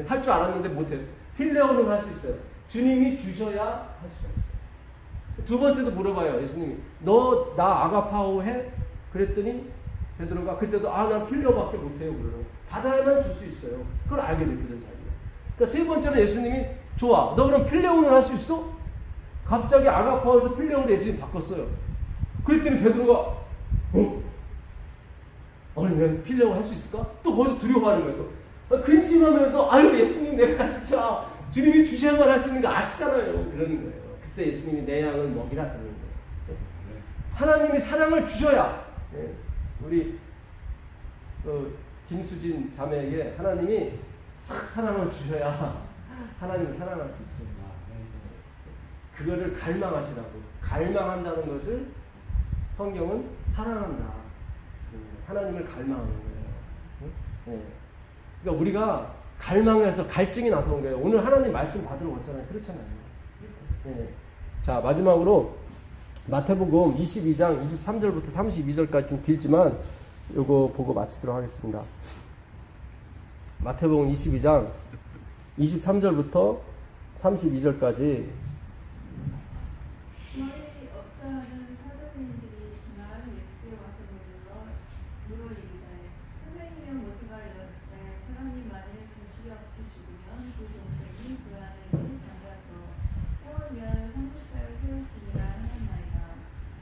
할 줄 알았는데 못해요. 필레오는 할 수 있어요. 주님이 주셔야 할 수가 있어요. 두 번째도 물어봐요. 예수님이 너 나 아가파오 해? 그랬더니 베드로가 그때도 난 필요밖에 못해요. 그러면 받아야만 줄 수 있어요. 그걸 알게 됐거든 자기가. 그러니까 세 번째는 예수님이 좋아. 너 그럼 필레온을 할 수 있어? 갑자기 아가파에서 필레온을 예수님이 바꿨어요. 그랬더니 베드로가 아니 내가 필레온 할 수 있을까? 또 거기서 두려워하는 거예요. 또. 근심하면서 아유 예수님 내가 진짜 주님이 주셔야만 할 수 있는 거 아시잖아요. 그러는 거예요. 그때 예수님이 내 양을 먹이라 그러는 거예요. 하나님이 사랑을 주셔야 우리 김수진 자매에게 하나님이 싹 사랑을 주셔야 하나님을 사랑할 수 있어요. 그거를 갈망하시라고. 갈망한다는 것을 성경은 사랑한다. 하나님을 갈망하는 거예요. 그러니까 우리가 갈망해서 갈증이 나서 온 거예요. 오늘 하나님 말씀 받으러 왔잖아요. 그렇잖아요. 자, 마지막으로 마태복음 22장 23절부터 32절까지 좀 길지만 요거 보고 마치도록 하겠습니다. 마태복음 22장 23절부터 32절까지 주말이 없다 하는 사도인들이 그날 예수께 와서 물어 이르되 선생님의 모세가 이르시되 사람이 만일 자식이 없이 죽으면 그 동생이 그 안에 있는 장가도 형을 위하여 상속자를 세울지니라 하였나이다.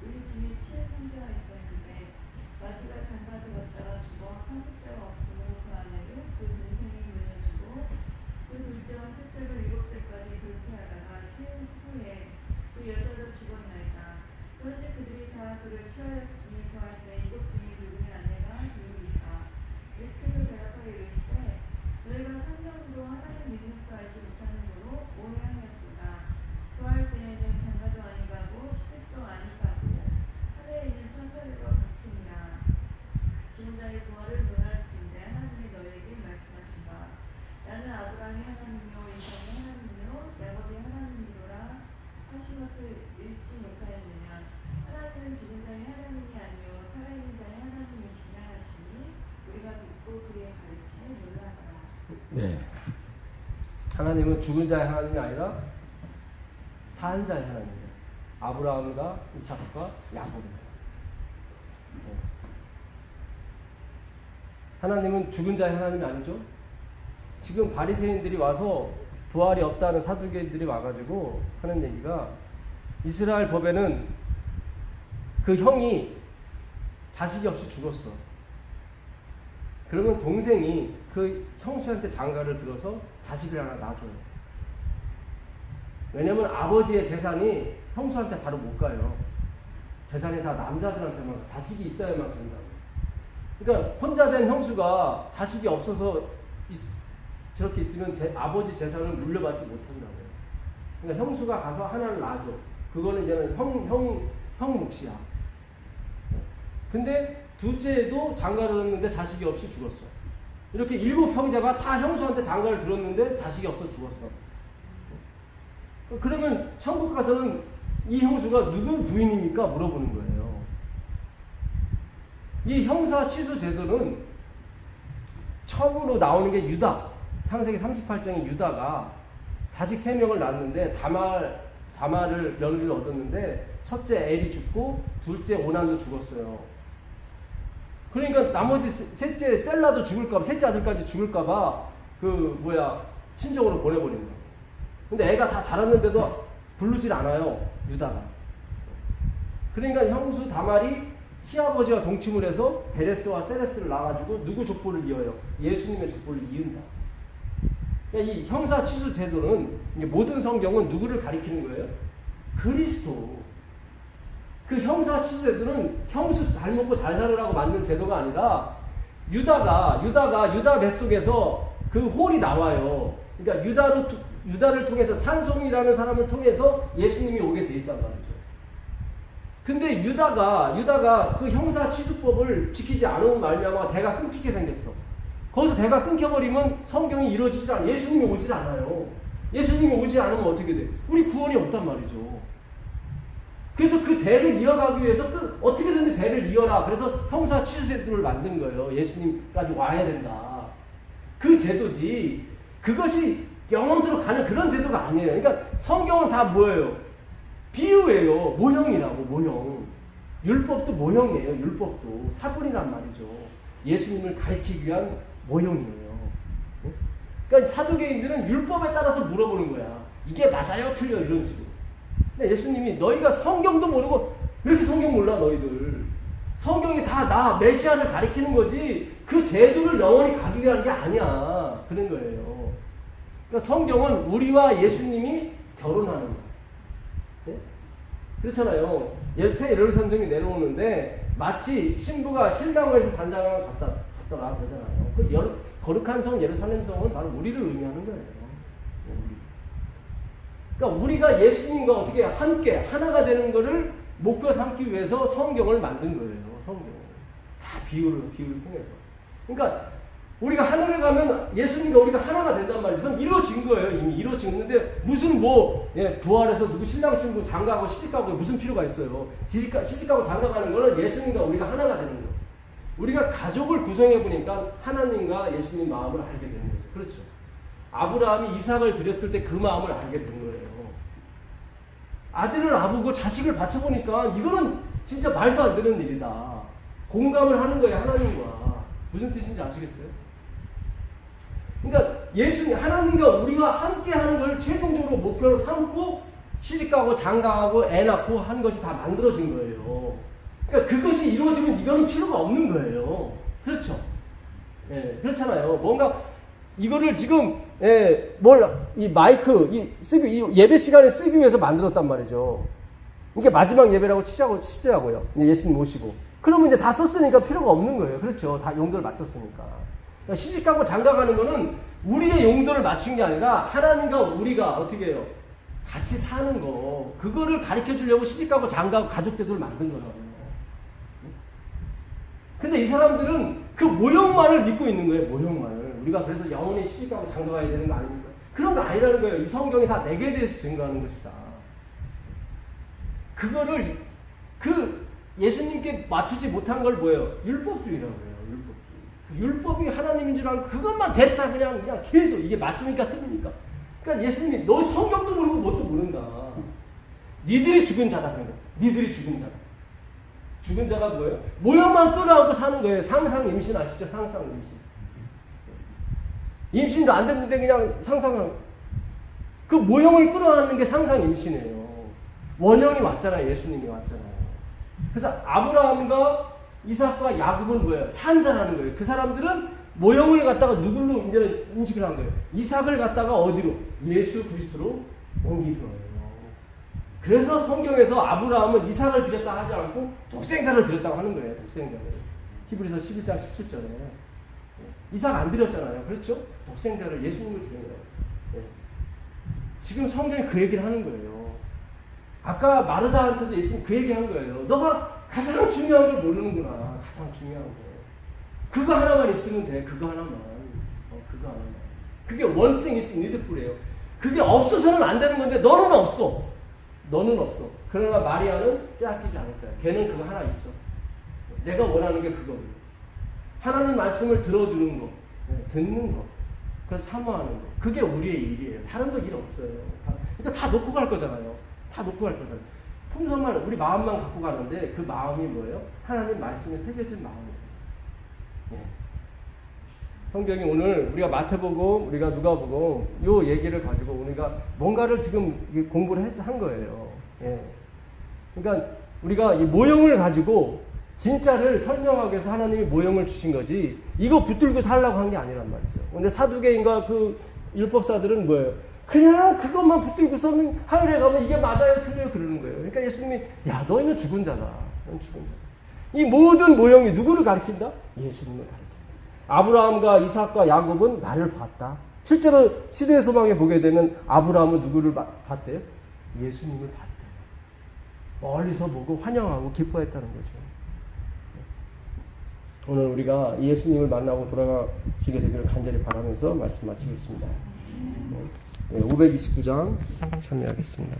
우리 중에 7형제가 있었는데 마지가 장가들었다가 죽어 상속자가 없으므로 그 아내를 그 동생이 물려주고 그 둘째와 셋째로 7째까지 그렇게 하다가 7일 후에 그 여자도 죽었나이다. 그런즉 그들이 다 그를 취하였으니 그할 때 이것 중에 누구의 아내가 누구이까? 예수께서 대답하여 이르시되 너희가 성경으로 하나님 믿는 거 알지 못하는 거로 오해하였도다. 그할 때에는 장가도 아니가고 시댁도 아니가고 하늘에 있는 천사들과 같으니라. 죽은 자의 부활을 논할진대 하나님이 너희에게 말씀하신 바 나는 아브라함의 하나님이요 이삭의 하나님이요 야곱의 하나님이로라 하신 것을 읽지 못하였느냐. 하나님은 죽은 자의 하나님이 아니요 살아있는 자의 하나님이시냐 하시니 우리가 믿고 그의 가르침에 놀라더라. 네. 하나님은 죽은 자의 하나님이 아니라 산 자의 하나님이에요. 아브라함과 이삭과 야곱입니다. 하나님은 죽은 자의 하나님이 아니죠. 지금 바리새인들이 와서 부활이 없다는 사두개인들이 와가지고 하는 얘기가 이스라엘 법에는 그 형이 자식이 없이 죽었어. 그러면 동생이 그 형수한테 장가를 들어서 자식을 하나 낳아줘요. 왜냐면 아버지의 재산이 형수한테 바로 못 가요. 재산이 다 남자들한테만 자식이 있어야만 간다고. 그러니까 혼자 된 형수가 자식이 없어서 저렇게 있으면 아버지 재산을 물려받지 못한다고요. 그러니까 형수가 가서 하나를 낳아줘. 그거는 이제는 형 몫이야. 근데 둘째도 장가를 들었는데 자식이 없이 죽었어. 이렇게 7형제가 다 형수한테 장가를 들었는데 자식이 없어 죽었어. 그러면 천국 가서는 이 형수가 누구 부인입니까? 물어보는 거예요. 이 형사 취소 제도는 처음으로 나오는 게 유다. 창세기 38장에 유다가 자식 3명을 낳았는데 다말을 며느리를 얻었는데 첫째 엘이 죽고 둘째 오난도 죽었어요. 그러니까 나머지 셋째 셀라도 죽을까봐, 셋째 아들까지 죽을까봐 친정으로 보내버린다. 근데 애가 다 자랐는데도 부르질 않아요, 유다가. 그러니까 형수 다말이 시아버지와 동침을 해서 베레스와 세레스를 낳아가지고 누구 족보를 이어요? 예수님의 족보를 이은다. 그러니까 이 형사 취소 제도는 모든 성경은 누구를 가리키는 거예요? 그리스도. 그 형사 취소 제도는 형수 잘 먹고 잘 살으라고 만든 제도가 아니라 유다 뱃속에서 그 홀이 나와요. 그러니까 유다를 통해서 찬송이라는 사람을 통해서 예수님이 오게 돼 있단 말이죠. 근데 유다가 그 형사 취수법을 지키지 않은 말미암아 대가 끊기게 생겼어. 거기서 대가 끊겨버리면 성경이 이루어지지 않아요. 예수님이 오질 않아요. 예수님이 오지 않으면 어떻게 돼? 우리 구원이 없단 말이죠. 그래서 그 대를 이어가기 위해서 어떻게든지 대를 이어라. 그래서 형사 취수 제도를 만든 거예요. 예수님까지 와야 된다. 그 제도지. 그것이 영원토록 가는 그런 제도가 아니에요. 그러니까 성경은 다 뭐예요? 비유예요. 모형이라고, 모형. 율법도 모형이에요. 율법도 사본이란 말이죠. 예수님을 가리키기 위한 모형이에요. 그러니까 사두개인들은 율법에 따라서 물어보는 거야. 이게 맞아요? 틀려? 이런 식으로. 근데 예수님이 너희가 성경도 모르고 왜 이렇게 성경 몰라 너희들. 성경이 다 나 메시아를 가리키는 거지 그 제도를 영원히 가기 위한 게 아니야. 그런 거예요. 그러니까 성경은 우리와 예수님이 결혼하는 거야. 네? 그렇잖아요. 새 예루살렘이 내려오는데 마치 신부가 신랑을 해서 단장을 갔더라 그러잖아요. 그 거룩한 성 예루살렘 성은 바로 우리를 의미하는 거예요. 그러니까 우리가 예수님과 어떻게 함께 하나가 되는 것을 목표 삼기 위해서 성경을 만든 거예요. 성경 다 비유를 통해서. 그러니까 우리가 하늘에 가면 예수님과 우리가 하나가 된단 말이죠. 그럼 이루어진 거예요. 이미 이루어졌는데 무슨 부활해서 누구 신랑 신부 장가가고 시집가고 무슨 필요가 있어요. 시집가고 장가가는 거는 예수님과 우리가 하나가 되는 거예요. 우리가 가족을 구성해 보니까 하나님과 예수님 마음을 알게 되는 거죠. 그렇죠. 아브라함이 이삭을 드렸을 때 그 마음을 알게 된 거예요. 아들을 아부고 자식을 바쳐보니까 이거는 진짜 말도 안 되는 일이다. 공감을 하는 거예요. 하나님과. 무슨 뜻인지 아시겠어요? 그러니까 하나님과 우리가 함께 하는 걸 최종적으로 목표로 삼고 시집가고 장가가고 애 낳고 하는 것이 다 만들어진 거예요. 그러니까 그것이 이루어지면 이거는 필요가 없는 거예요. 그렇죠? 예, 그렇잖아요. 뭔가 이거를 지금 이 마이크 이 예배 시간에 쓰기 위해서 만들었단 말이죠. 이게 마지막 예배라고 치자고요. 예수님 모시고. 그러면 이제 다 썼으니까 필요가 없는 거예요. 그렇죠? 다 용도를 맞췄으니까. 그러니까 시집가고 장가가는 거는 우리의 용도를 맞춘 게 아니라 하나님과 우리가 어떻게 해요? 같이 사는 거. 그거를 가르쳐 주려고 시집가고 장가가고 가족들을 만든 거라고요. 근데 이 사람들은 그 모형만을 믿고 있는 거예요. 모형만을. 우리가 그래서 영원히 시집가고 장가가야 되는 거 아닙니까? 그런 거 아니라는 거예요. 이 성경이 다 내게 대해서 증거하는 것이다. 그거를 예수님께 맞추지 못한 걸 뭐예요? 율법주의라고 해요. 율법이 하나님인 줄 알고 그것만 됐다 그냥 계속 이게 맞습니까? 틀립니까? 그러니까 예수님이 너 성경도 모르고 뭣도 모른다. 니들이 죽은 자다. 그런 거. 니들이 죽은 자다. 죽은 자가 뭐예요? 모형만 끌어안고 사는 거예요. 상상 임신 아시죠? 상상 임신. 임신도 안 됐는데 그냥 상상하는 그 모형을 끌어안는 게 상상 임신이에요. 원형이 왔잖아요. 예수님이 왔잖아요. 그래서 아브라함과 이삭과 야곱은 뭐예요? 산자라는 거예요. 그 사람들은 모형을 갖다가 누굴로 이제 인식을 한 거예요. 이삭을 갖다가 어디로? 예수 그리스도로 옮긴 거예요. 그래서 성경에서 아브라함은 이삭을 드렸다 하지 않고 독생자를 드렸다고 하는 거예요. 독생자를. 히브리서 11장 17절에. 이삭 안 드렸잖아요. 그렇죠? 독생자를 예수님을 드린 거예요. 지금 성경이 그 얘기를 하는 거예요. 아까 마르다한테도 예수님 그 얘기 한 거예요. 너가 가장 중요한 걸 모르는구나. 가장 중요한 거. 그거 하나만 있으면 돼. 그거 하나만. 그거 하나만. 그게 one thing is needful이에요. 그게 없어서는 안 되는 건데 너는 없어. 너는 없어. 그러나 마리아는 빼앗기지 않을 거야. 걔는 그거 하나 있어. 내가 원하는 게 그거예요. 하나님 말씀을 들어주는 거. 듣는 거. 그걸 사모하는 거. 그게 우리의 일이에요. 다른 거 일 없어요. 그러니까 다 놓고 갈 거잖아요. 다 놓고 갈 거잖아요. 풍성한 우리 마음만 갖고 가는데 그 마음이 뭐예요? 하나님 말씀에 새겨진 마음이에요. 성경이 오늘 우리가 마태복음, 우리가 누가복음 요 얘기를 가지고 우리가 뭔가를 지금 공부를 한 거예요. 그러니까 우리가 이 모형을 가지고 진짜를 설명하기 위해서 하나님이 모형을 주신 거지 이거 붙들고 살라고 한 게 아니란 말이죠. 근데 사두개인과 그 율법사들은 뭐예요? 그냥 그것만 붙들고서는 하늘에 가면 이게 맞아요, 틀려요 그러는 거예요. 그러니까 예수님이 야 너희는 죽은 자다. 너는 죽은 자다. 이 모든 모형이 누구를 가리킨다? 예수님을 가리킨다. 아브라함과 이삭과 야곱은 나를 봤다. 실제로 시대의 소망에 보게 되면 아브라함은 누구를 봤대요? 예수님을 봤대요. 멀리서 보고 환영하고 기뻐했다는 거죠. 오늘 우리가 예수님을 만나고 돌아가시게 되기를 간절히 바라면서 말씀 마치겠습니다. 529장 참여하겠습니다.